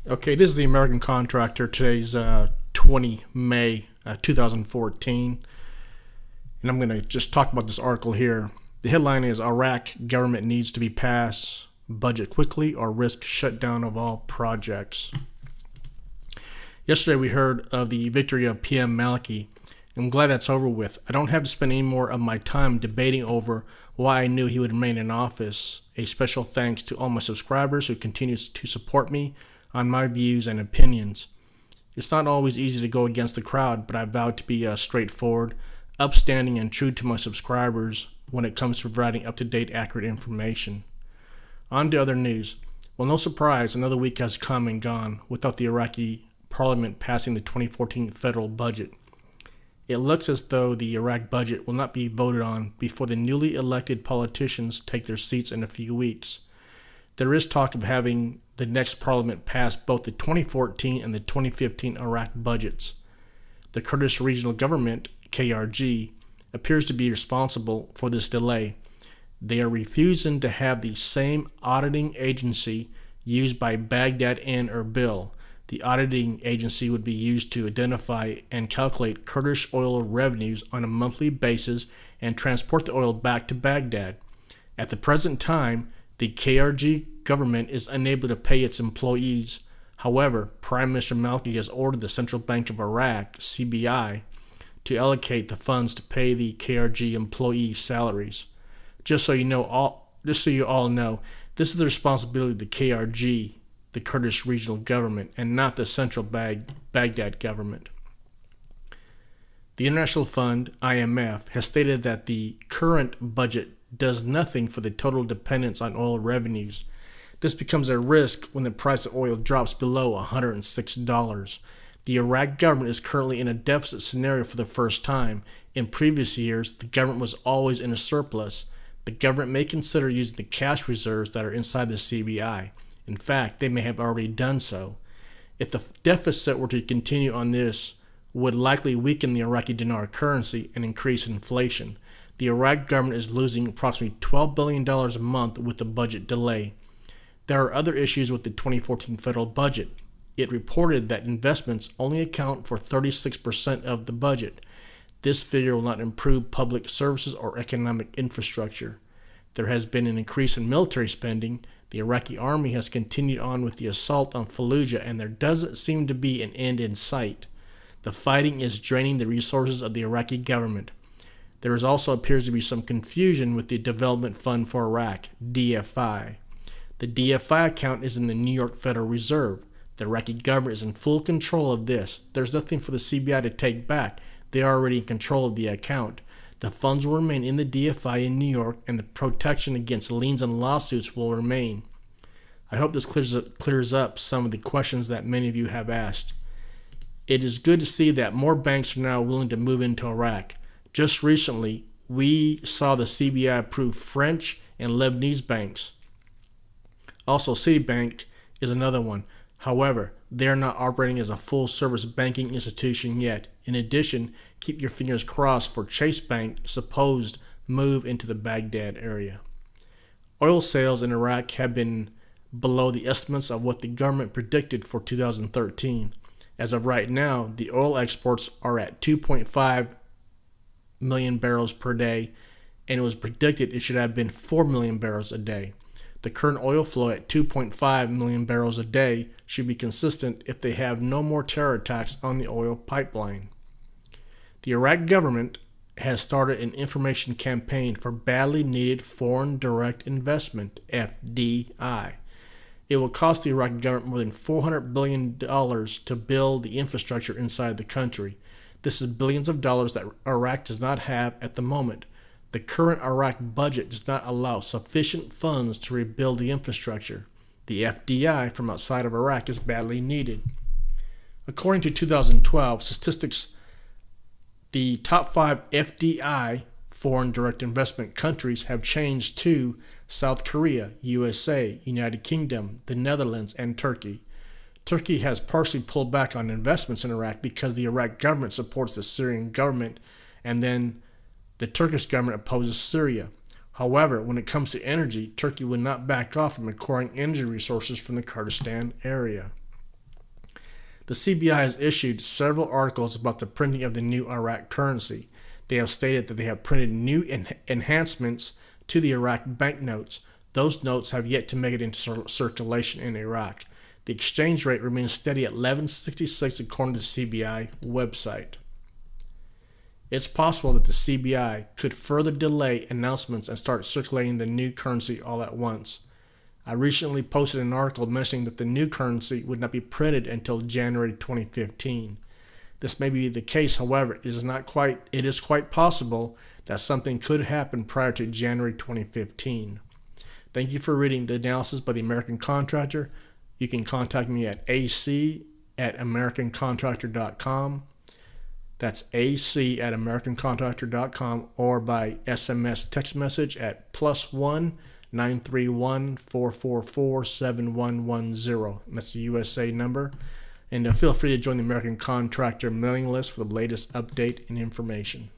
Okay, this is the American Contractor. Today's 20 May 2014, and I'm going to just talk about this article here. The headline is Iraq government needs to be passed budget quickly or risk shutdown of all projects. Yesterday we heard of the victory of PM Maliki. I'm glad that's over with. I don't have to spend any more of my time debating over why I knew he would remain in office. A special thanks to all my subscribers who continue to support me on my views and opinions. It's not always easy to go against the crowd, but I vowed to be straightforward, upstanding, and true to my subscribers when it comes to providing up-to-date, accurate information. On to other news. Well, no surprise, another week has come and gone without the Iraqi Parliament passing the 2014 federal budget. It looks as though the Iraq budget will not be voted on before the newly elected politicians take their seats in a few weeks. There is talk of having the next parliament pass both the 2014 and the 2015 Iraq budgets. The Kurdish Regional Government, KRG, appears to be responsible for this delay. They are refusing to have the same auditing agency used by Baghdad and Erbil. The auditing agency would be used to identify and calculate Kurdish oil revenues on a monthly basis and transport the oil back to Baghdad. At the present time, the KRG government is unable to pay its employees. However, Prime Minister Maliki has ordered the Central Bank of Iraq, CBI, to allocate the funds to pay the KRG employees' salaries. Just so you all know, this is the responsibility of the KRG, the Kurdish Regional Government, and not the Central Baghdad government. The International Fund, IMF, has stated that the current budget does nothing for the total dependence on oil revenues. This becomes a risk when the price of oil drops below $106. The Iraq government is currently in a deficit scenario for the first time. In previous years, the government was always in a surplus. The government may consider using the cash reserves that are inside the CBI. In fact, they may have already done so. If the deficit were to continue on this, would likely weaken the Iraqi dinar currency and increase inflation. The Iraq government is losing approximately $12 billion a month with the budget delay. There are other issues with the 2014 federal budget. It reported that investments only account for 36% of the budget. This figure will not improve public services or economic infrastructure. There has been an increase in military spending. The Iraqi army has continued on with the assault on Fallujah, and there doesn't seem to be an end in sight. The fighting is draining the resources of the Iraqi government. There also appears to be some confusion with the Development Fund for Iraq, DFI. The DFI account is in the New York Federal Reserve. The Iraqi government is in full control of this. There's nothing for the CBI to take back. They are already in control of the account. The funds will remain in the DFI in New York, and the protection against liens and lawsuits will remain. I hope this clears up some of the questions that many of you have asked. It is good to see that more banks are now willing to move into Iraq. Just recently, we saw the CBI approve French and Lebanese banks. Also, Citibank is another one. However, they are not operating as a full-service banking institution yet. In addition, keep your fingers crossed for Chase Bank's supposed move into the Baghdad area. Oil sales in Iraq have been below the estimates of what the government predicted for 2013. As of right now, the oil exports are at 2.5 million barrels per day, and it was predicted it should have been 4 million barrels a day. The current oil flow at 2.5 million barrels a day should be consistent if they have no more terror attacks on the oil pipeline. The Iraq government has started an information campaign for badly needed foreign direct investment, FDI. It will cost the Iraqi government more than $400 billion to build the infrastructure inside the country. This is billions of dollars that Iraq does not have at the moment. The current Iraq budget does not allow sufficient funds to rebuild the infrastructure. The FDI from outside of Iraq is badly needed. According to 2012 statistics, the top 5 FDI foreign direct investment countries have changed to South Korea, USA, United Kingdom, the Netherlands, and Turkey. Turkey has partially pulled back on investments in Iraq because the Iraq government supports the Syrian government, and then the Turkish government opposes Syria. However, when it comes to energy, Turkey would not back off from acquiring energy resources from the Kurdistan area. The CBI has issued several articles about the printing of the new Iraq currency. They have stated that they have printed new enhancements to the Iraq banknotes. Those notes have yet to make it into circulation in Iraq. The exchange rate remains steady at 11.66 according to the CBI website. It's possible that the CBI could further delay announcements and start circulating the new currency all at once. I recently posted an article mentioning that the new currency would not be printed until January 2015. This may be the case, however, it is quite possible that something could happen prior to January 2015. Thank you for reading the analysis by the American Contractor. You can contact me at ac@americancontractor.com. That's ac@americancontractor.com, or by SMS text message at +1 931 444 7110. That's the USA number. And feel free to join the American Contractor mailing list for the latest update and information.